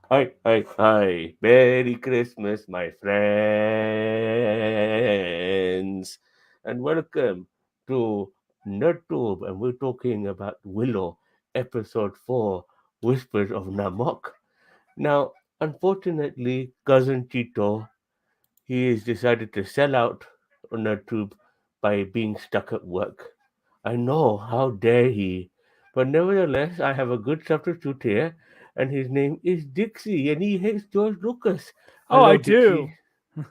Hi. Merry Christmas, my friends. And welcome to NerdTube. And we're talking about Willow, episode 4, Whispers of Namok. Now, unfortunately, Cousin Tito, he has decided to sell out on NerdTube by being stuck at work. I know, how dare he? But nevertheless, I have a good substitute here, and his name is Dixie, and he hates George Lucas. Oh, I Hello, Dixie. do.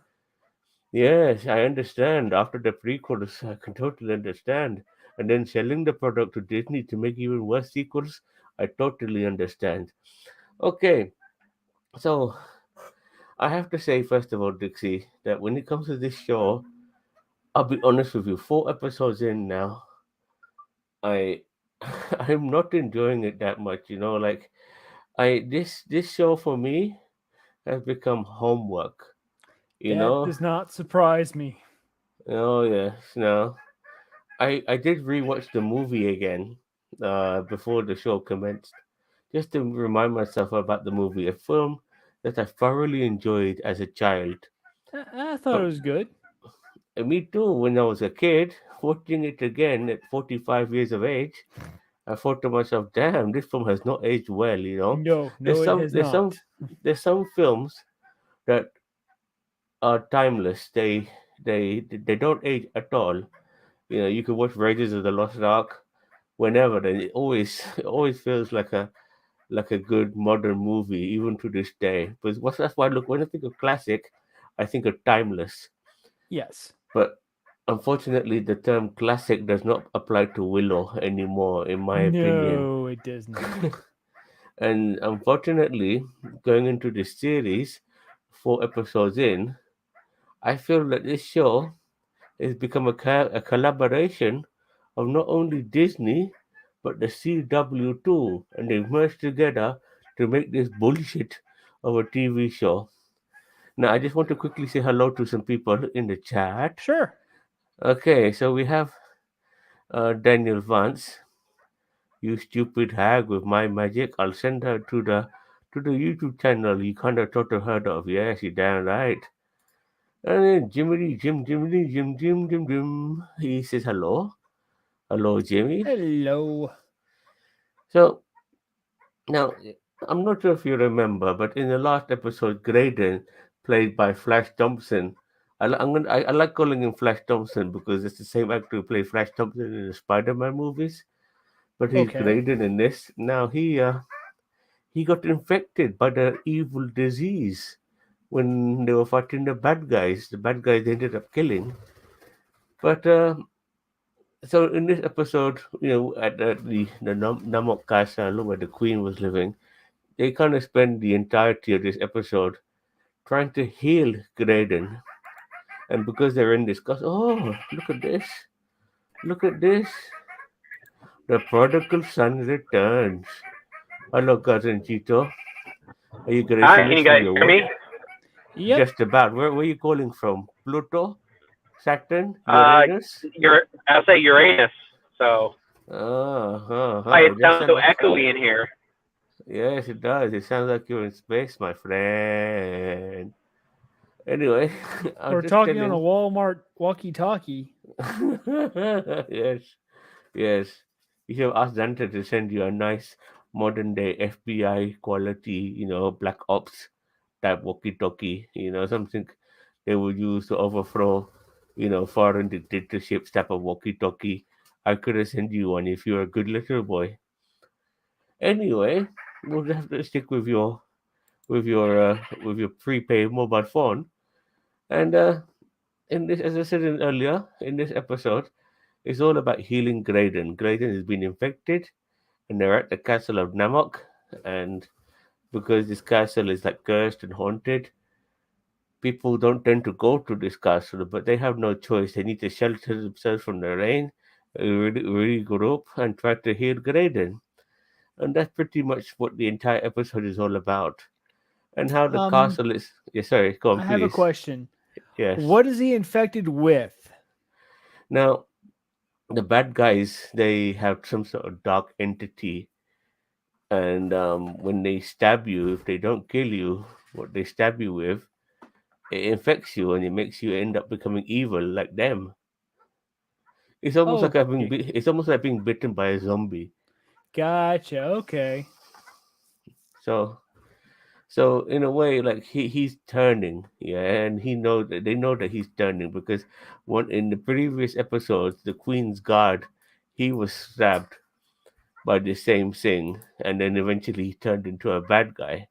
Yes, I understand. After the prequels, I can totally understand. And then selling the product to Disney to make even worse sequels, I totally understand. Okay, so I have to say, first of all, Dixie, that when it comes to this show, I'll be honest with you, 4 episodes in now, I I'm not enjoying it that much, like this show for me has become homework, you That know. does not surprise me. Oh yes, no. I did rewatch the movie again before the show commenced, just to remind myself about the movie, a film that I thoroughly enjoyed as a child. I thought it But was good. me too, when I was a kid, watching it again at 45 years of age, I thought to myself, "Damn, this film has not aged well." No, There's it some, has there's some, not. there's some films that are timeless. They don't age at all. You can watch Raiders of the Lost Ark whenever, and it always it always feels like a good modern movie, even to this day. But that's why, look, when I think of classic, I think of timeless. Yes. But unfortunately, the term classic does not apply to Willow anymore, in my opinion. No, it does not. And unfortunately, going into this series, 4 episodes in, I feel that this show has become a collaboration of not only Disney, but the CW too. And they've merged together to make this bullshit of a TV show. Now, I just want to quickly say hello to some people in the chat. Sure. Okay, so we have Daniel Vance. You stupid hag with my magic. I'll send her to the YouTube channel you kind of totally heard of. Yes, you damn right. And then Jimmy, Jim. He says hello. Hello, Jimmy. Hello. So now, I'm not sure if you remember, but in the last episode, Graydon, played by Flash Thompson. I like calling him Flash Thompson because it's the same actor who played Flash Thompson in the Spider-Man movies. But he's Okay. Graydon in this. Now he got infected by the evil disease when they were fighting the bad guys. The bad guys they ended up killing. But so in this episode, at the Namok Castle where the Queen was living, they kind of spend the entirety of this episode trying to heal Graydon. And because they're in this class, oh, look at this, the prodigal son returns. Hello, cousin Chito. Are you getting Hi, can finished you from guys your hear work? me? Yep. Just about. Where are you calling from? Pluto? Saturn? Uh, Uranus? I'll say Uranus. So why It it just sounds sounds so like, echoey in here. yes, it does. It sounds like you're in space, my friend. Anyway, I was We're just talking on a telling. Walmart walkie-talkie. Yes, yes. You should ask Dante to send you a nice modern day FBI quality, Black Ops type walkie talkie, something they would use to overthrow, foreign dictatorships type of walkie talkie. I could have sent you one if you're a good little boy. Anyway, we'll just have to stick with your prepaid mobile phone. And in this, as I said earlier, in this episode, it's all about healing Graydon. Graydon has been infected, and they're at the castle of Namok. And because this castle is like cursed and haunted, people don't tend to go to this castle, but they have no choice. They need to shelter themselves from the rain, regroup, and try to heal Graydon. And that's pretty much what the entire episode is all about. And how the Um, castle is. Yeah, sorry, go on, I have a please. question. Yes. What is he infected with? Now, the bad guys, they have some sort of dark entity and when they stab you, if they don't kill you, what they stab you with, it infects you and it makes you end up becoming evil like them. It's almost like Okay. it's almost like being bitten by a zombie. Gotcha. Okay. So so in a way, like he's turning, yeah, and he know that they know that he's turning because one in the previous episodes, the Queen's guard, he was stabbed by the same thing, and then eventually he turned into a bad guy.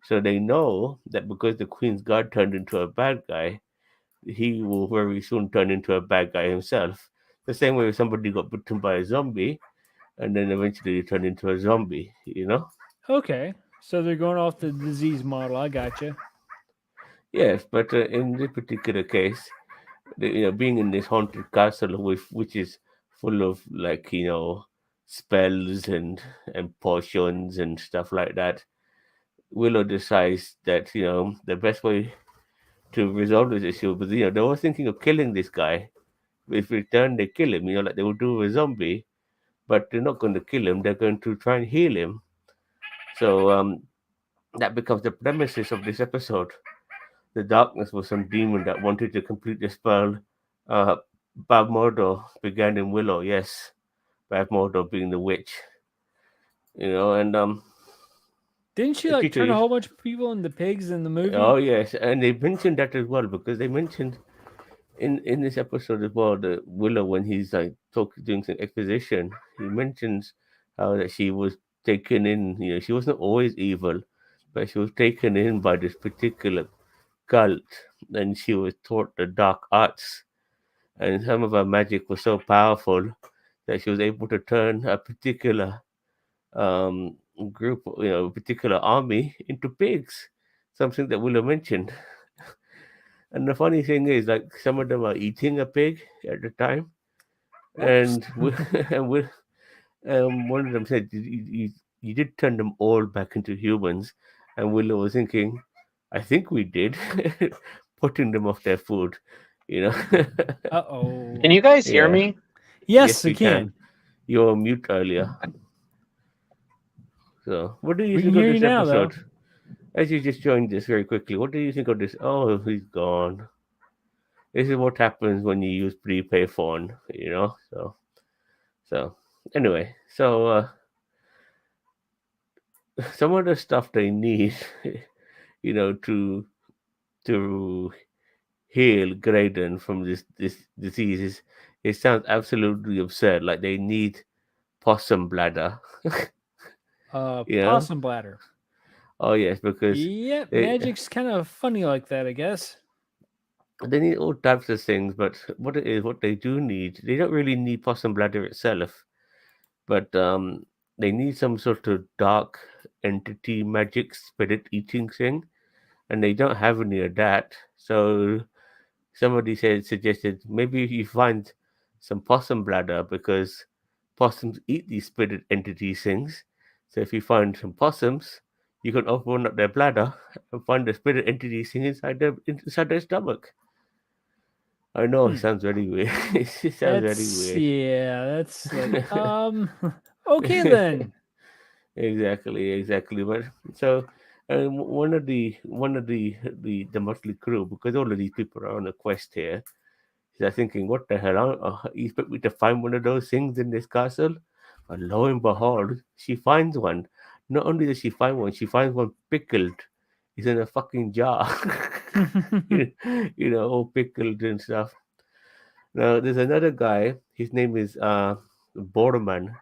So they know that because the Queen's guard turned into a bad guy, he will very soon turn into a bad guy himself. The same way if somebody got bitten by a zombie and then eventually turned into a zombie, you know? Okay. So they're going off the disease model. I gotcha. Yes, but in this particular case, being in this haunted castle with which is full of like spells and potions and stuff like that, Willow decides that the best way to resolve this issue was they were thinking of killing this guy. If return they kill him, like they would do with a zombie, but they're not going to kill him. They're going to try and heal him. So that becomes the premises of this episode. The darkness was some demon that wanted to complete the spell. Uh, Bab Mordor began in Willow, yes. Bab Mordor being the witch, and Didn't she it like turn a teaches. whole bunch of people into pigs in the movie? Oh yes, and they mentioned that as well because they mentioned in this episode as well the Willow when he's like doing some exposition, he mentions how that she was taken in. She wasn't always evil, but she was taken in by this particular cult, and she was taught the dark arts, and some of her magic was so powerful that she was able to turn a particular um, group, a particular army into pigs. Something that Willow mentioned. And the funny thing is, like, some of them are eating a pig at the time, Whoops. and and one of them said, you did turn them all back into humans," and Willow was thinking, "I think we did," putting them off their food, you know. Uh-oh. Can you guys hear Yeah, me? Yes, yes, we we can. can. You were on mute earlier. So, what do you We can think of hear you this now, episode? though. As you just joined this very quickly, what do you think of this? Oh, he's gone. This is what happens when you use prepay phone. So anyway, some of the stuff they need, to to heal Graydon from this disease it sounds absolutely absurd. Like they need possum bladder, you know? Possum bladder. Oh yes, because Yep, they magic's kind of funny like that, I guess. they need all types of things. But what they do need, they don't really need possum bladder itself, but they need some sort of dark entity magic spirit eating thing, and they don't have any of that. So somebody suggested maybe if you find some possum bladder because possums eat these spirit entity things. So if you find some possums, you can open up their bladder and find the spirit entity thing inside their stomach. I know it Hmm. sounds very weird. It sounds very That's weird. yeah, that's like okay then. Exactly. But so one of the motley crew, because all of these people are on a quest here. They're thinking, what the hell? You expect me to find one of those things in this castle? And lo and behold, she finds one. Not only does she find one, she finds one pickled. It's in a fucking jar. All pickled and stuff. Now, there's another guy. His name is Borderman.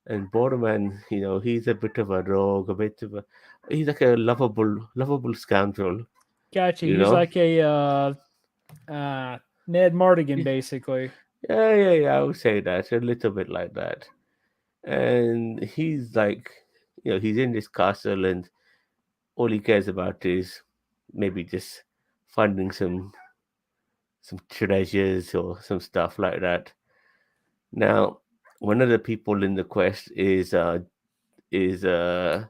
And Borderman, he's a bit of a rogue, he's like a lovable scoundrel, Gotcha. you He's know? like a Ned Mardigan, basically. Yeah, I would say that. A little bit like that. And he's like, he's in this castle, and all he cares about is maybe just finding some treasures or some stuff like that. Now, one of the people in the quest is the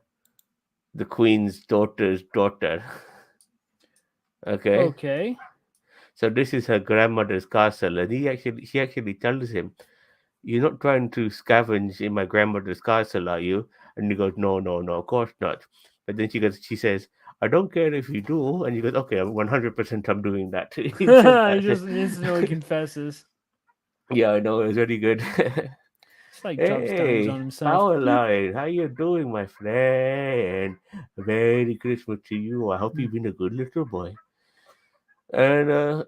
queen's daughter's daughter. Okay, Okay. so this is her grandmother's castle, and she actually tells him, "You're not trying to scavenge in my grandmother's castle, are you? And he goes, no, no, no, of course not. But then she says, I don't care if you do. And he goes, okay, 100% I'm doing that. He said He that. just instantly confesses. Yeah, I know, it was very good. It's like drops dimes on Hey, himself. Powerline, how you doing, my friend? Merry Christmas to you. I hope you've been a good little boy. And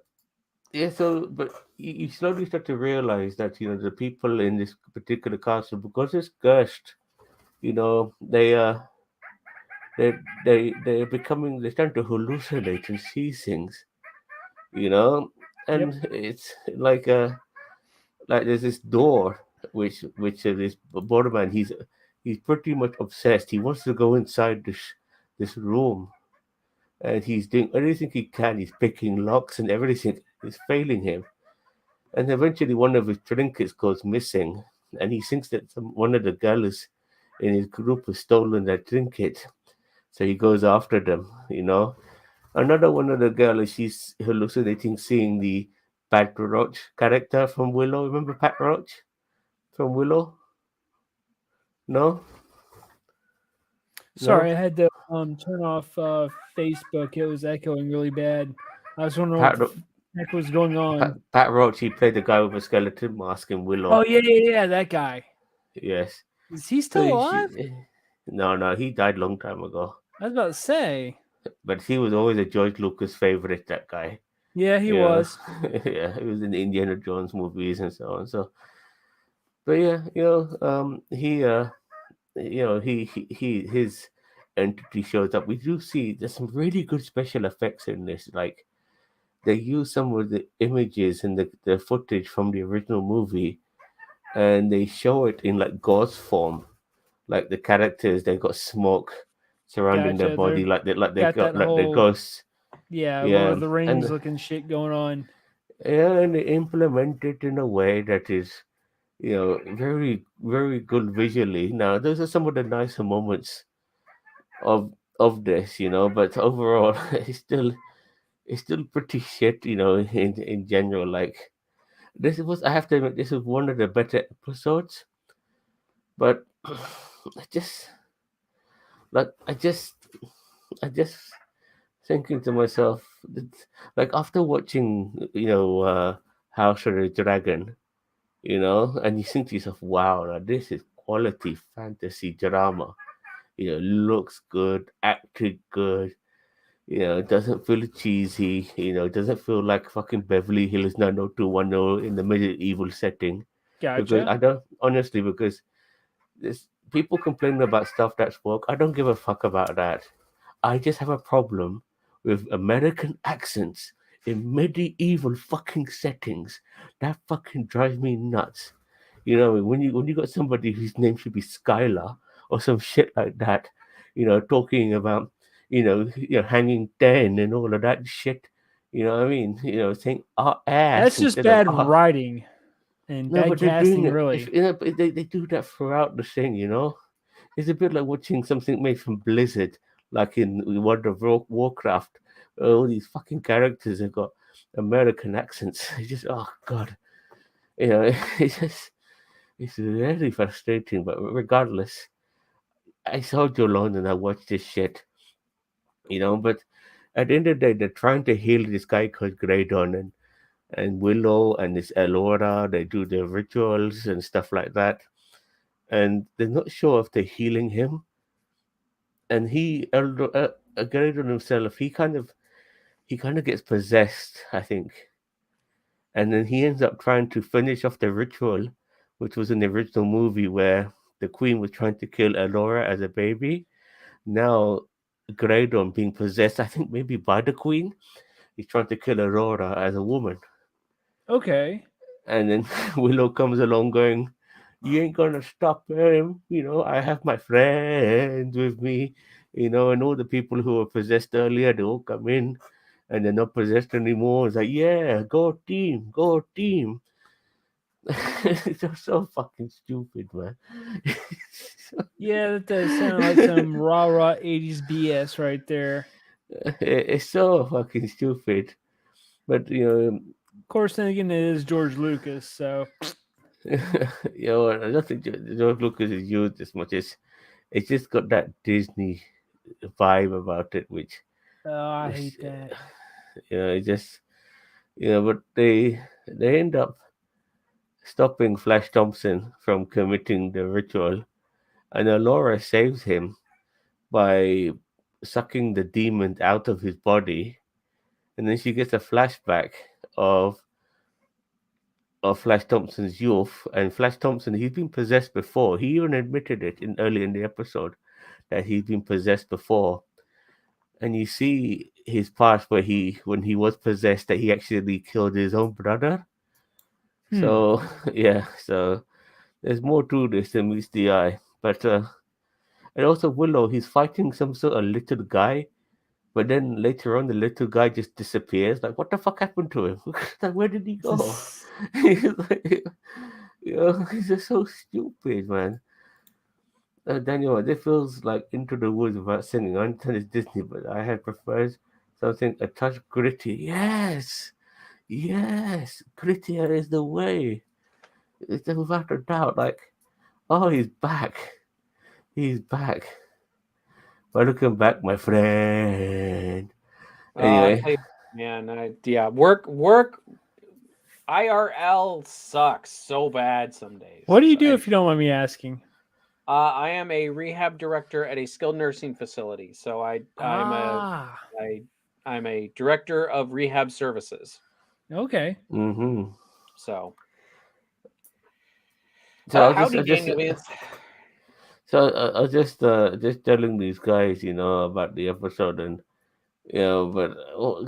yeah, so but you slowly start to realize that the people in this particular castle, because it's cursed, they they're becoming they're starting to hallucinate and see things, you know, Yep. and it's like there's this door which this borderman he's pretty much obsessed. He wants to go inside this room, and he's doing everything he can. He's picking locks and everything is failing him. And eventually, one of his trinkets goes missing, and he thinks that one of the girls in his group has stolen that trinket. So he goes after them. Another one of the girls, she's hallucinating, seeing the Pat Roach character from Willow. Remember Pat Roach from Willow? No, Sorry, no. I had to turn off Facebook. It was echoing really bad. I was wondering what Pat, the heck was going on. Pat Roach. He played the guy with a skeleton mask in Willow. Oh yeah, that guy. Yes. Is he So still alive? no, he died long time ago. I was about to say. But he was always a George Lucas favorite. That guy. Yeah, he Yeah, was. yeah, he was in the Indiana Jones movies and so on. So, but yeah, his entity shows up. We do see there's some really good special effects in this. Like they use some of the images and the footage from the original movie, and they show it in like ghost form. Like the characters, they got smoke surrounding their Gotcha. body, They're like they got got that like the whole ghosts. Lord Yeah, of the Rings and looking shit going on. yeah, and they implement it in a way that is very, very good visually. Now, those are some of the nicer moments of this, but overall, it's still pretty shit, in general. Like I have to admit, this was one of the better episodes, but I just, like, I just thinking to myself, like after watching, House of the Dragon, and you think to yourself, wow, now this is quality fantasy drama. Looks good, acted good. It doesn't feel cheesy. It doesn't feel like fucking Beverly Hills 90210 in the medieval setting. Because Gotcha. I don't, honestly, because this people complaining about stuff that's woke. I don't give a fuck about that. I just have a problem with American accents in medieval fucking settings. That fucking drives me nuts. When you got somebody whose name should be Skylar or some shit like that, talking about hanging ten and all of that shit. You know what I mean? Saying ass That's just instead of bad writing and No, bad but they're doing casting, it. really. But they do that throughout the thing. It's a bit like watching something made from Blizzard, like in World of Warcraft. All these fucking characters have got American accents. It's just, oh god, it's just, it's really frustrating. But regardless, I saw Joe alone and I watched this shit. But at the end of the day, they're trying to heal this guy called Graydon and Willow and this Elora. They do their rituals and stuff like that, and they're not sure if they're healing him. And Graydon himself, he kind of gets possessed, I think, and then he ends up trying to finish off the ritual, which was in the original movie where the queen was trying to kill Elora as a baby. Now, Graydon being possessed, I think maybe by the queen, he's trying to kill Aurora as a woman. Okay. And then Willow comes along going, you ain't gonna stop him. I have my friends with me, and all the people who were possessed earlier, they all come in and they're not possessed anymore. It's like, yeah, go team, go team. It's just so fucking stupid, man. Yeah, that does sound like some rah 80s BS right there. It's so fucking stupid. But, Of course, then again, it is George Lucas, so I don't think George Lucas is used as much as It's just got that Disney vibe about it, Oh, I which hate that. it just but they end up stopping Flash Thompson from committing the ritual, and Laura saves him by sucking the demon out of his body, and then she gets a flashback of Flash Thompson's youth. And Flash Thompson, he's been possessed before. He even admitted it early in the episode that he's been possessed before. And you see his past where when he was possessed, that he actually killed his own brother. Hmm. So yeah, so there's more to this than meets the eye. But and also Willow, he's fighting some sort of little guy, but then later on the little guy just disappears. Like, what the fuck happened to him? Like, where did he go? He's like, he's just so stupid, man. Daniel, this feels like Into the Woods without singing. I understand it's Disney, but I had preferred something a touch gritty. Yes, yes, grittier is the way. It's without a doubt. Like, oh, he's back. He's back. Welcome back, my friend. I Anyway, tell you, man, yeah, work IRL sucks so bad some days. What do you So, do if you don't mind me asking? I am a rehab director at a skilled nursing facility. So Ah, I'm a director of rehab services. okay. mm-hmm. So So howdy, Daniel Vance. I was just telling these guys, about the episode, and but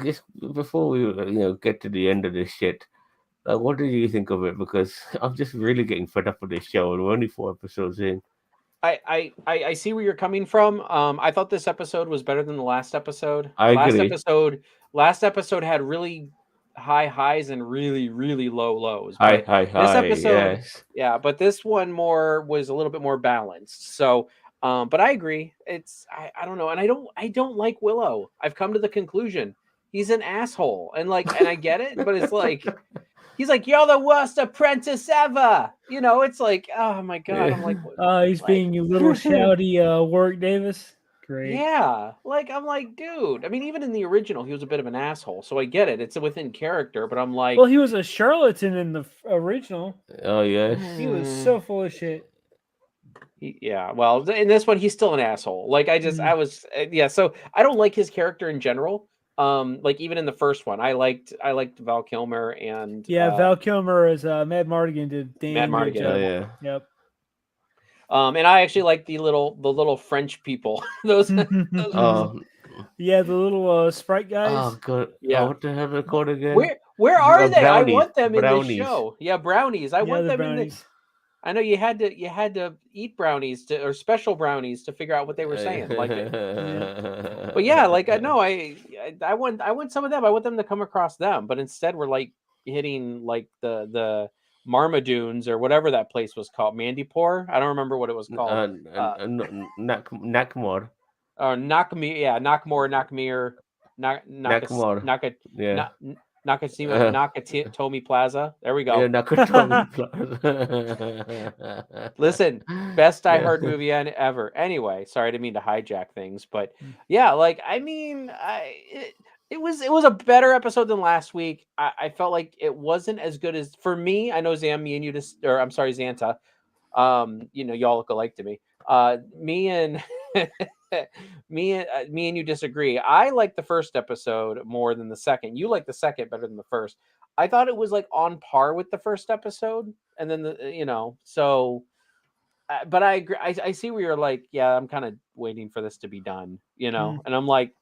just before we get to the end of this shit, what did you think of it? Because I'm just really getting fed up with this show, and we're only 4 episodes in. I see where you're coming from. I thought this episode was better than the last episode. I agree. Last episode had really high highs and really, really low lows. Hi, But hi, this hi. episode, Yes. yeah, but this one was a little bit more balanced. So, but I agree. I don't know, and I don't like Willow. I've come to the conclusion he's an asshole, and I get it, but it's like he's like, "You're the worst apprentice ever." It's like, oh my god. I'm like, He's being you little shouty Warwick Davis. Great. yeah, I'm like, dude. I mean, even in the original, he was a bit of an asshole. So I get it; it's within character. But I'm like, Well, he was a charlatan in the original. Oh yes. He was so full of shit. yeah. Well, in this one, he's still an asshole. I was, yeah. So I don't like his character in general. Like even in the first one, I liked Val Kilmer and Val Kilmer as Mad Mardigan did Mad damn good Mardigan. job. Yeah. Yep. And I actually like the little French people. those Oh. Yeah, the little Sprite guys. Oh god. Yeah. Oh, what the hell are they called again? Where are they? I Brownies. want them in Brownies. this show. Yeah, brownies. I want the them brownies. in the. I know you had to eat brownies or special brownies to figure out what they were saying. But yeah, no, I want some of them. I want them to come across them, but instead we're hitting the Marmadunes or whatever that place was called, Mandipore. I don't remember what it was called. Nockmaar. Or Nockmaar, yeah, Nockmaar, Nockmaar. Yeah. Nakatomi Plaza. There we go. Yeah, Nakatomi Plaza. Listen, best Die Hard movie ever. Anyway, sorry, I didn't mean to hijack things, but yeah, I mean, it was a better episode than last week. I felt like it wasn't as good as for me. I know Zam, me and you or I'm sorry, Xanta. Y'all look alike to me. Me and me and you disagree. I like the first episode more than the second. You like the second better than the first. I thought it was on par with the first episode, and then so. But I agree. I see where you're like, yeah, I'm kind of waiting for this to be done, and I'm like,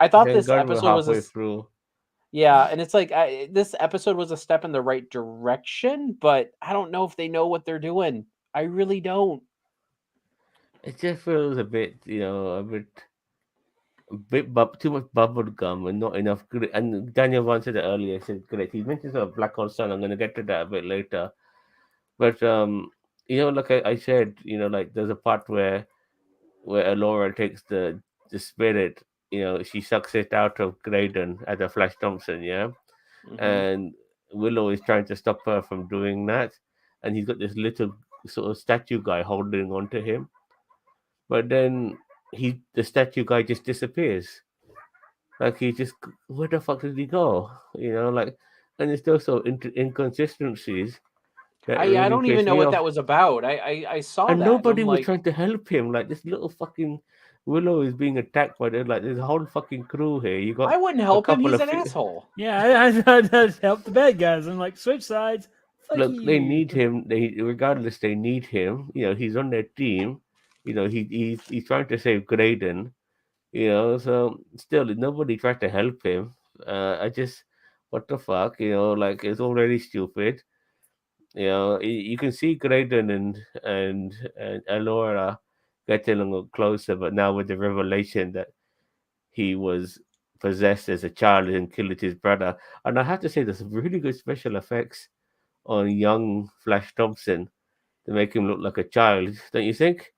I thought this episode was through. Yeah, and it's like this episode was a step in the right direction, but I don't know if they know what they're doing. I really don't. It just feels a bit, too much bubble gum and not enough grit. And Daniel wanted it earlier. Said grit. He mentioned sort of Black Hole Sun. I'm going to get to that a bit later. But like I said, there's a part where Laura takes the spirit. She sucks it out of Graydon as a Flash Thompson. Yeah, and Willow is trying to stop her from doing that, and he's got this little sort of statue guy holding onto him. but then the statue guy just disappears. Like he just, where the fuck did he go? Like, and there's also inconsistencies that I really don't even piss know me what off. that was about. I saw And that and I'm nobody was like, trying to help him. Like this little fucking Willow is being attacked by like there's a whole fucking crew here. You got I wouldn't a help him. couple He's of an asshole. Yeah, I help the bad guys. I'm like, switch sides. Fuck look. They you. need him. They regardless. They need him. He's on their team. He's trying to save Graydon. So still nobody tried to help him. I just, what the fuck. Like it's already stupid. You can see Graydon and Alora getting a little closer, but now with the revelation that he was possessed as a child and killed his brother. And I have to say, there's some really good special effects on young Flash Thompson to make him look like a child, don't you think?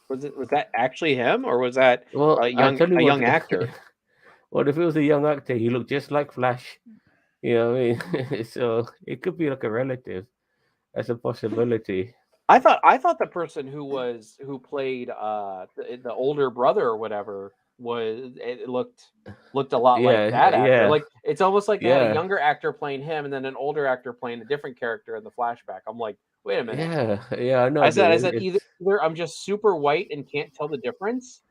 Was that actually him or was that Well, I'll tell you a what. young actor? Well, if it was a young actor, he looked just like Flash. You know what I mean? So it could be like a relative. That's a possibility. I thought the person who played the older brother or whatever it looked a lot like Yeah, that actor. yeah, Like it's almost like they had a yeah, younger actor playing him and then an older actor playing a different character in the flashback. I'm like, wait a minute. yeah. I know. I said either I'm just super white and can't tell the difference,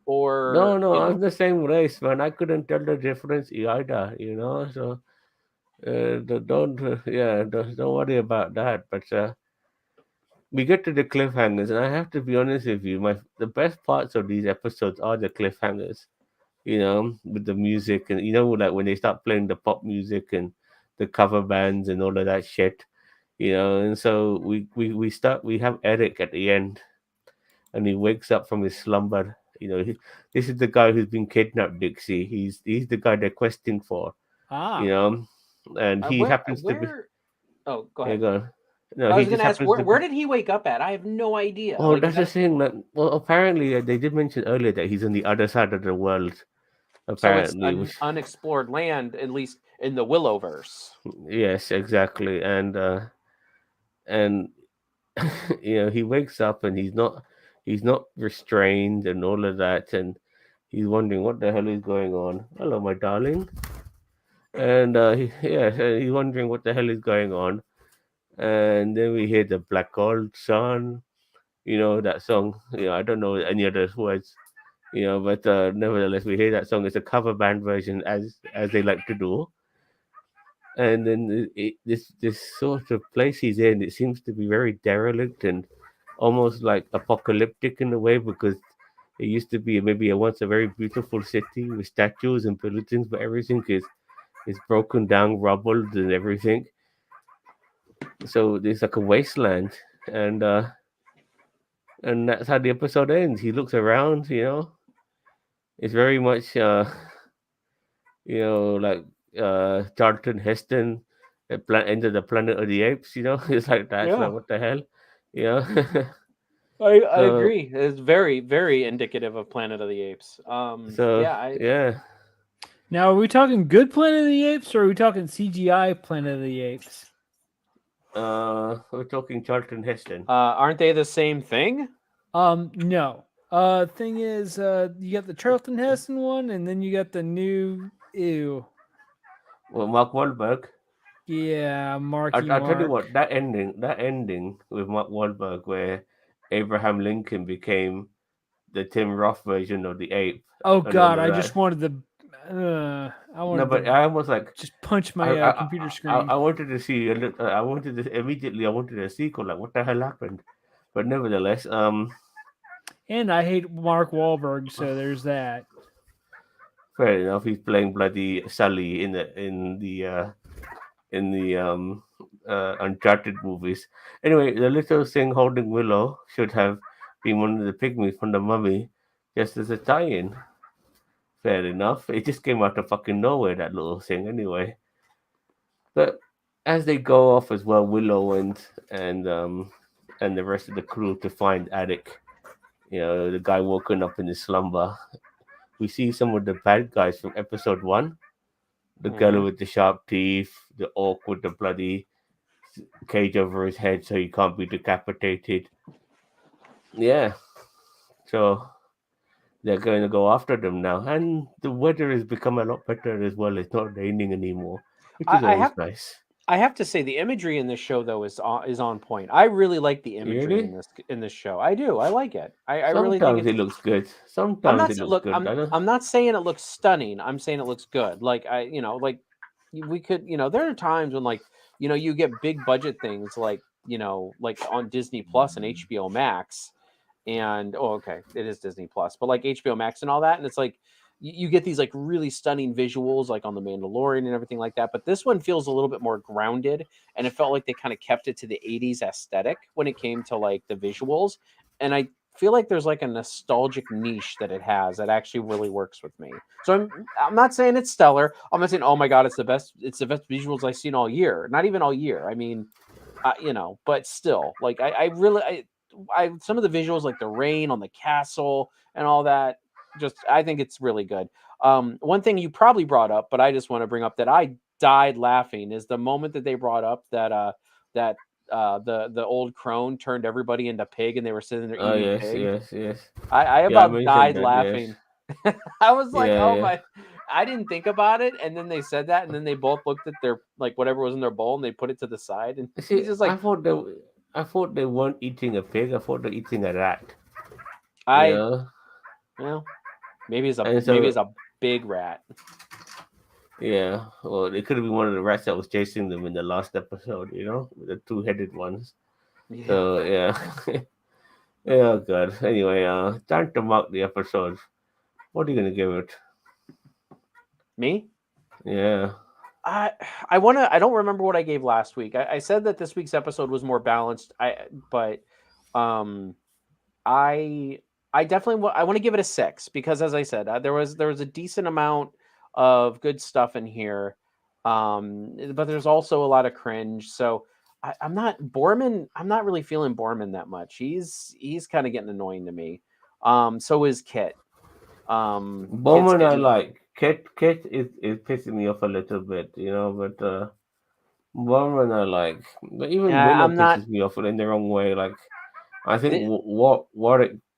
or No, I'm the same race, man. I couldn't tell the difference either. So don't worry about that. But we get to the cliffhangers, and I have to be honest with you, the best parts of these episodes are the cliffhangers. With the music, and like when they start playing the pop music and the cover bands and all of that shit. And so we have Eric at the end, and he wakes up from his slumber. This is the guy who's been kidnapped, Dixie. He's the guy they're questing for. Ah. You know, and he happens to be. where? Oh, go Yeah, ahead. go on. No, I he was going just to ask happens to where be. did he wake up at? I have no idea. Oh, Like, that's the thing. Well, apparently they did mention earlier that he's on the other side of the world. so it's Apparently, an which unexplored land, at least in the Willowverse. yes, exactly, and he wakes up and he's not restrained and all of that, and he's wondering what the hell is going on. Hello, my darling. And he's wondering what the hell is going on. And then we hear the Black Gold Sun. That song. I don't know any other words. But nevertheless, we hear that song. It's a cover band version, as they like to do. And then this sort of place he's in, it seems to be very derelict and almost like apocalyptic in a way, because it used to be maybe once a very beautiful city with statues and buildings, but everything is broken down, rubbled, and everything. So there's like a wasteland, and that's how the episode ends. He looks around, it's very much like Charlton Heston at End of the Planet of the Apes. It's like that. It's like, Yeah, what the hell, you know. I so agree. It's very, very indicative of Planet of the Apes. so yeah. Now, are we talking good Planet of the Apes or are we talking CGI Planet of the Apes? We're talking Charlton Heston. Aren't they the same thing? No. Thing is, you got the Charlton Heston one, and then you got the new ew. Well, Mark Wahlberg. Yeah, Marky I'll tell you Mark. what, that ending with Mark Wahlberg, where Abraham Lincoln became the Tim Roth version of the ape. Oh and all God, of I that. just wanted to. I wanted No, but to I almost like just punch my computer screen. I wanted to see. I wanted to immediately. I wanted a sequel. Like, what the hell happened? But nevertheless, And I hate Mark Wahlberg, so there's that. fair enough. He's playing bloody Sully in the Uncharted movies. Anyway, the little thing holding Willow should have been one of the pygmies from the Mummy, just as a tie-in. Fair enough. It just came out of fucking nowhere, that little thing. Anyway, but as they go off as well, Willow and the rest of the crew to find Attic. The guy woken up in his slumber. We see some of the bad guys from episode 1. The girl with the sharp teeth, the orc with the bloody cage over his head so he can't be decapitated. Yeah. So they're going to go after them now, and the weather has become a lot better as well. It's not raining anymore, which is I always have nice. I have to say the imagery in this show though is on point. I really like the imagery Really? in this show. I do. I like it. I really think Sometimes it's. it looks good. I'm Sometimes not it looks look. good. I know. I'm not saying it looks stunning. I'm saying it looks good. Like like we could there are times when like you get big budget things like like on Disney Plus and HBO Max, and okay, it is Disney Plus, but like HBO Max and all that, and it's like you get these like really stunning visuals like on the Mandalorian and everything like that, but this one feels a little bit more grounded, and it felt like they kind of kept it to the 80s aesthetic when it came to like the visuals, and I feel like there's like a nostalgic niche that it has that actually really works with me. So I'm not saying it's stellar. I'm not saying oh my god it's the best visuals I've seen all year. Not even all year. I mean, but still, like I really some of the visuals like the rain on the castle and all that, just I think it's really good. One thing you probably brought up, but I just want to bring up that I died laughing is the moment that they brought up that the old crone turned everybody into pig and they were sitting there Oh eating yes, pig. yes, yes. I Yeah, I about mentioned died that. Yes. laughing. I was like, Yeah, oh yeah. my, I didn't think about it, and then they said that, and then they both looked at their like whatever was in their bowl and they put it to the side, and it was See, just like I thought they weren't eating a pig. I thought they're eating a rat. You I know, well and maybe it's so a big rat. yeah. Well, it could have been one of the rats that was chasing them in the last episode. You know, the two-headed ones. Yeah. So yeah. Yeah, God. Anyway, time to mark the episode. What are you gonna give it? Me? Yeah. I I want to. I don't remember what I gave last week. I said that this week's episode was more balanced. But um, I I definitely I want to give it a 6 because as I said, there was a decent amount of good stuff in here, but there's also a lot of cringe. So I'm not Borman. I'm not really feeling Borman that much. He's kind of getting annoying to me. So is Kit. Kit's Bowman I getting like. Kit is pissing me off a little bit, you know, but Bowman I like. But even yeah. Willow I'm not. pisses me off in the wrong way. Like I think th-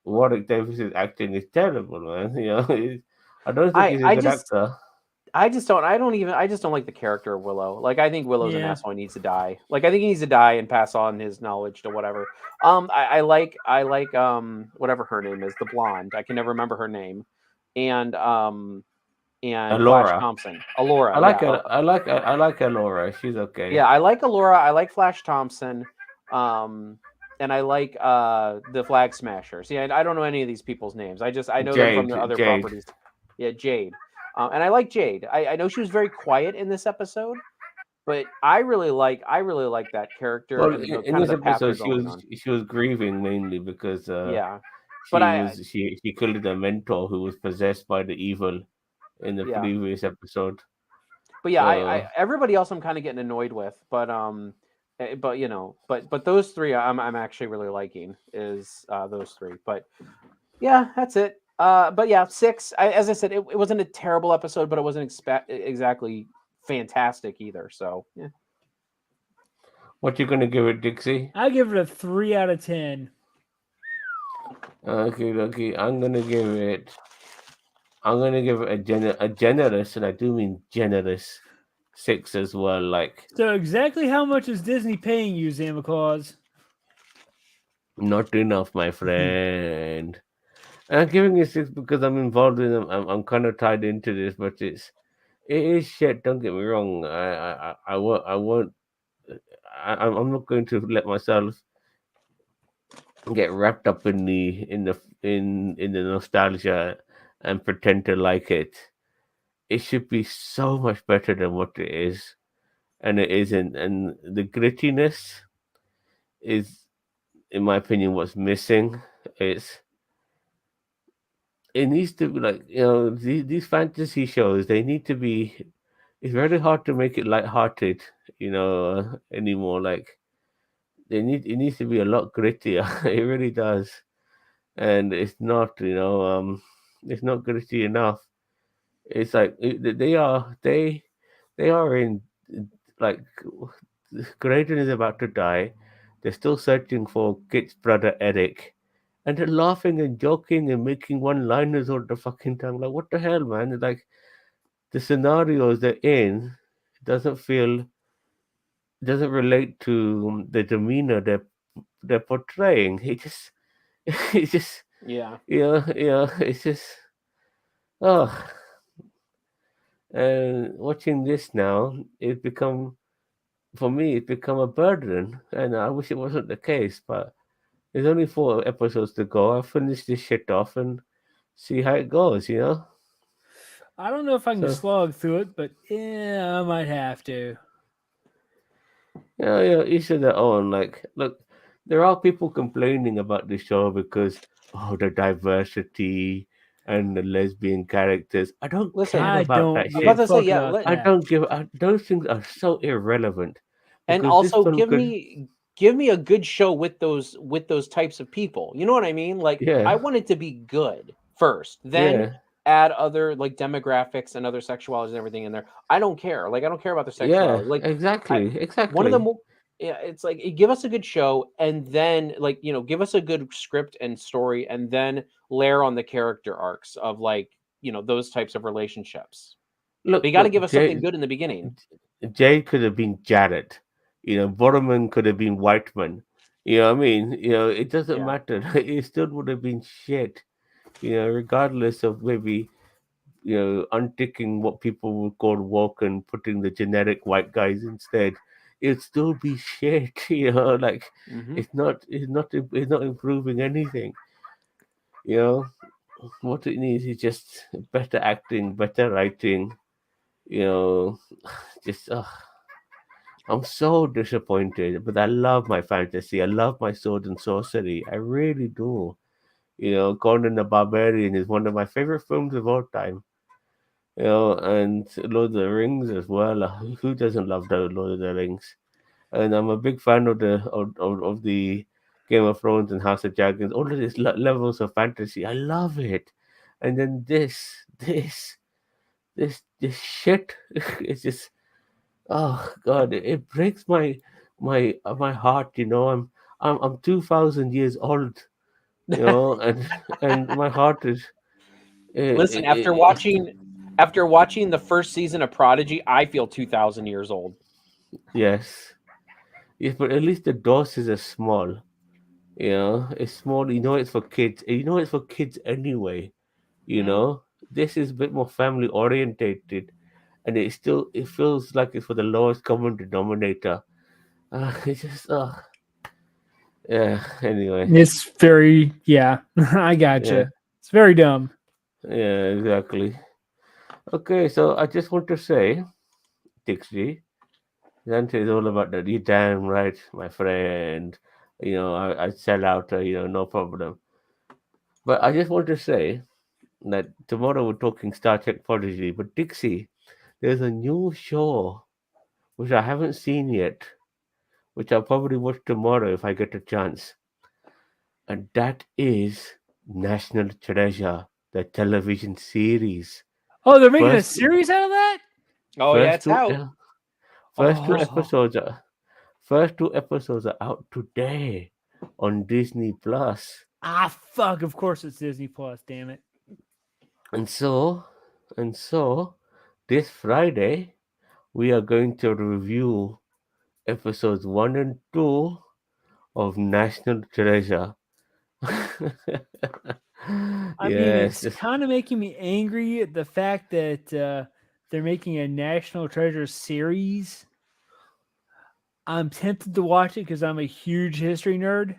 Warwick Davis's acting is terrible, man. You know, I don't think he's a I good just actor. I just don't like the character of Willow. Like I think Willow's an Yeah. asshole and needs to die. Like I think he needs to die and pass on his knowledge to whatever. I like whatever her name is, the blonde. I can never remember her name. And Flash Alora. Thompson. Alora, yeah. I like Alora. She's okay. Yeah, I like Alora, I like Flash Thompson. And I like the Flag Smashers. Yeah, I don't know any of these people's names. I know them from their other Jade. properties. Yeah, Jade. And I like Jade. I know she was very quiet in this episode, but I really like that character Well, and the in kind of this the path they're episode, going on. she was grieving mainly because Yeah, but she killed a mentor who was possessed by the evil in the yeah, previous episode. but yeah, So everybody else I'm kind of getting annoyed with, but but those three I'm actually really liking is those three. But yeah, that's it. But yeah, 6. As I said, it wasn't a terrible episode, but it wasn't exactly fantastic either. So yeah. what you gonna give it, Dixie? I give it a 3 out of 10. Okay. I'm gonna give it a generous, and I do mean generous 6 as well. Like So exactly how much is Disney paying you, Santa Claus? not enough, my friend. And I'm giving it 6 because I'm involved in them. I'm kind of tied into this, but it is shit. Don't get me wrong. I won't. I'm not going to let myself get wrapped up in the nostalgia and pretend to like it. It should be so much better than what it is, and it isn't. And the grittiness is, in my opinion, what's missing. It's it needs to be like these fantasy shows. They need to be. It's very hard to make it lighthearted, anymore. Like it needs to be a lot grittier. It really does, and it's not. It's not gritty enough. It's like they are in like Graydon is about to die. They're still searching for Kit's brother Eric, and they're laughing and joking and making one-liners all the fucking time. Like, what the hell, man? It's like the scenarios they're in doesn't feel doesn't relate to the demeanor they're portraying. It just it just Yeah. it's just oh. And watching this now, it become for me it become a burden, and I wish it wasn't the case. But there's only 4 episodes to go. I'll finish this shit off and see how it goes. I don't know if I can So slog through it, but yeah, I might have to. each of their own. Like, look, there are people complaining about the show because the diversity and the lesbian characters. I don't Listen, care I about don't that give I'm about a shit. to say, fuck yeah. about I that. don't give. Those things are so irrelevant And because this also film could. give me a good show with those types of people. You know what I mean? Like I Yeah, want it to be good first, then yeah, add other like demographics and other sexualities and everything in there. I don't care. Like I don't care about their yeah. sexuality. Like I Exactly, one of the exactly. more yeah, it's like give us a good show and then like give us a good script and story and then layer on the character arcs of like those types of relationships. But Look, you got to look. give us something good in the beginning. Jay could have been Jared. Borman could have been Whiteman. You know what I mean? It doesn't Yeah. matter. It still would have been shit. Regardless of maybe unticking what people would call woke and putting the generic white guys instead. It'd still be shit. Like Hmm. it's not improving anything. You know what it needs is just better acting, better writing. You know, just I'm so disappointed, but I love my fantasy. I love my sword and sorcery. I really do. Conan the Barbarian is one of my favorite films of all time. And Lord of the Rings as well. Who doesn't love the Lord of the Rings? And I'm a big fan of the Game of Thrones and House of Dragons. All of these levels of fantasy, I love it. And then this shit, it's just oh god, it breaks my heart. I'm 2,000 years old. And my heart is Listen, it's after watching the first season of Prodigy, I feel 2,000 years old. yes. Yes, but at least the doses are small. It's small. It's for kids. And it's for kids anyway. You Mm. know, this is a bit more family orientated, and it feels like it's for the lowest common denominator. It's just yeah. Anyway, It's very, yeah, I yeah, gotcha. It's very dumb. yeah, exactly. Okay, so I just want to say, Dixie, Dante is all about that. You damn right, my friend. I sell out. No problem. But I just want to say that tomorrow we're talking Star Trek Prodigy, but Dixie, there's a new show which I haven't seen yet, which I'll probably watch tomorrow if I get a chance, and that is National Treasure, the television series. Oh, they're making a First, series out of that? Oh yeah, first it's two, out. first two Oh, episodes are first 2 episodes are out today on Disney Plus, fuck, of course it's Disney Plus, damn it. and so this Friday we are going to review episodes 1 and 2 of National Treasure. I mean, Yes, it's kind of making me angry at the fact that they're making a National Treasure series. I'm tempted to watch it because I'm a huge history nerd.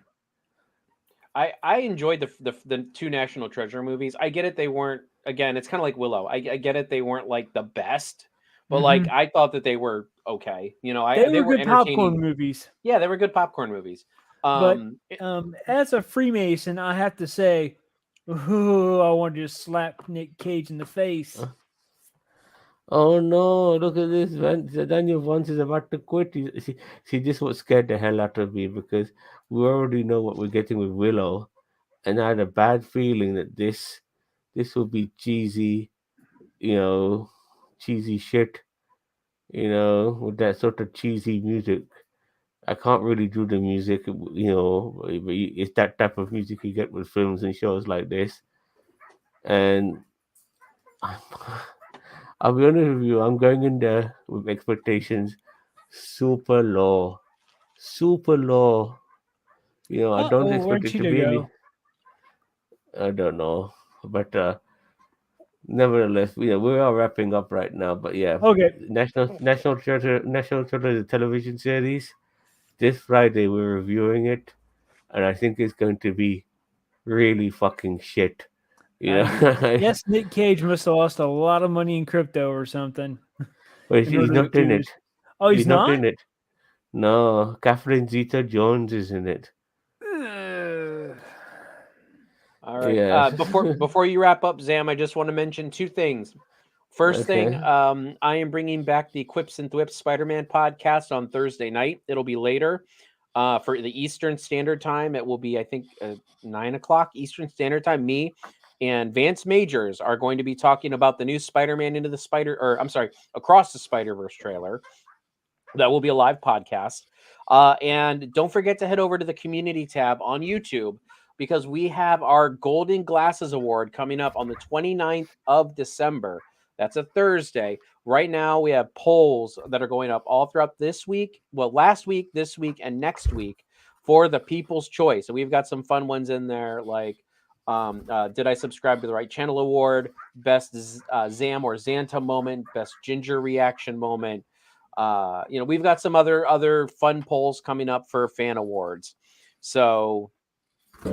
I enjoyed the two National Treasure movies. I get it; they weren't. Again, it's kind of like Willow. I get it; they weren't like the best, but like Mhm. I thought that they were okay. They They were were good popcorn entertaining. movies, Yeah, they were good popcorn movies. but It- as a Freemason, I have to say, ooh, I want to just slap Nick Cage in the face. oh no, look at this. Daniel Vance is about to quit. See, this what scared the hell out of me because we already know what we're getting with Willow, and I had a bad feeling that this will be cheesy, you know, cheesy shit, with that sort of cheesy music. I can't really do the music. It's that type of music you get with films and shows like this. And I'll be honest with you, I'm going in there with expectations super low, super low. I don't Oh, where'd expect it to Cheetah be any. go? I don't know, but nevertheless, we are wrapping up right now. But yeah, Okay. National Treasure is a television series. This Friday we're reviewing it, and I think it's going to be really fucking shit. You I know, guess Nick Cage must have lost a lot of money in crypto or something but in he's order not in to. it. Oh, he's He's not not. in it. No, Catherine Zeta-Jones is in it. All right. Yes. Before you wrap up, Zam, I just want to mention two things. First thing, Okay. I am bringing back the Quips and Thwips Spider-Man podcast on Thursday night. It'll be later for the Eastern Standard Time. It will be, I think, 9 o'clock Eastern Standard Time. Me and Vance Majors are going to be talking about the new Spider-Man Across the Spider-Verse trailer. That will be a live podcast. And don't forget to head over to the community tab on YouTube because we have our Golden Glasses Award coming up on the 29th of December. That's a Thursday. Right now, we have polls that are going up all throughout this week. Well, last week, this week, and next week for the People's Choice. So we've got some fun ones in there like Did I Subscribe to the Right Channel Award, Best Zam or Xanta Moment, Best Ginger Reaction Moment. We've got some other fun polls coming up for fan awards. So we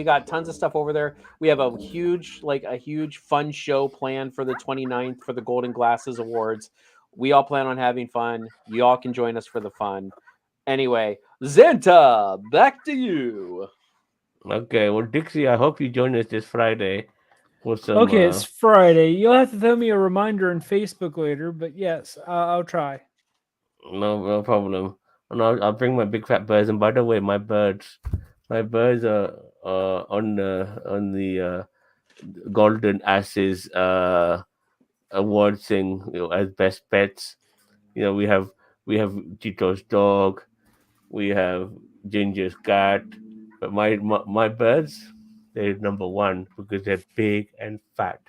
got tons of stuff over there. We have a huge fun show planned for the 29th for the Golden Glasses Awards. We all plan on having fun. You all can join us for the fun. Anyway, Xanta, back to you. Okay. Well, Dixie, I hope you join us this Friday for some. Okay, it's Friday. You'll have to throw me a reminder on Facebook later, but yes, I'll try. No problem. And I'll bring my big fat birds. And by the way, my birds are on the Golden Asses award thing. As best pets. We have Tito's dog. We have Ginger's cat. But my birds, they're number one because they're big and fat,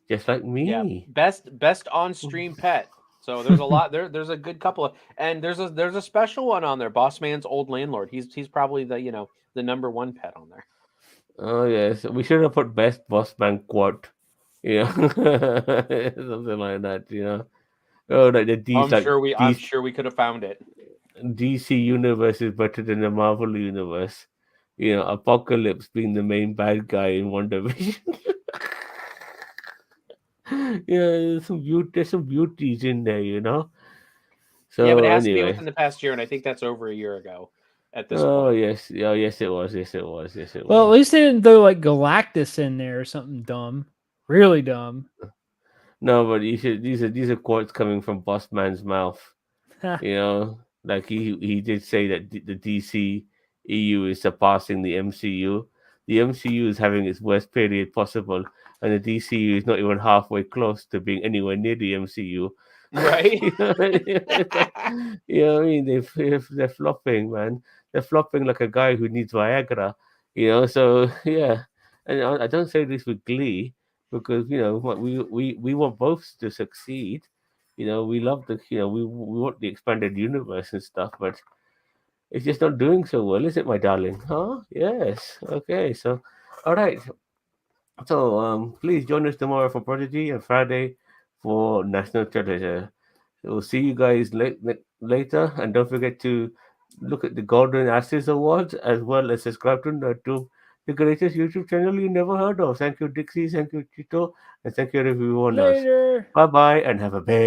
just like Yeah, me. best on stream pet. So there's a lot there. There's a good couple of, and there's a special one on there. Boss Man's old landlord. He's probably the number one pet on there. Oh yes, we should have put best boss man quad. Something like that. Oh, like the D like I'm sure we could have found it. DC universe is better than the Marvel universe. Apocalypse being the main bad guy in Wonder Vision. There's some beauties in there. Yeah, but So it has to be anyway. within the past year, and I think that's over a year ago at this Oh point. yes, yeah, yes it was, yes it was, yes it Well, at was. least they didn't throw like Galactus in there or something dumb, really dumb. No, but these are quotes coming from Boss Man's mouth. Ha. Like he did say that the DC EU is surpassing the MCU. The MCU is having its worst period possible, and the DCU is not even halfway close to being anywhere near the MCU. Right? What I mean? They're flopping, man. They're flopping like a guy who needs Viagra. So yeah, and I don't say this with glee because we want both to succeed. We love we want the expanded universe and stuff, but it's just not doing so well, is it, my darling? Huh? Yes. Okay. So, all right. So please join us tomorrow for Prodigy and Friday for National Treasure. We'll see you guys later, and don't forget to look at the Golden Asses Awards as well as subscribe to the greatest YouTube channel you never heard of. Thank you, Dixie. Thank you, Chito, and thank you everyone else. Later. Bye bye, and have a big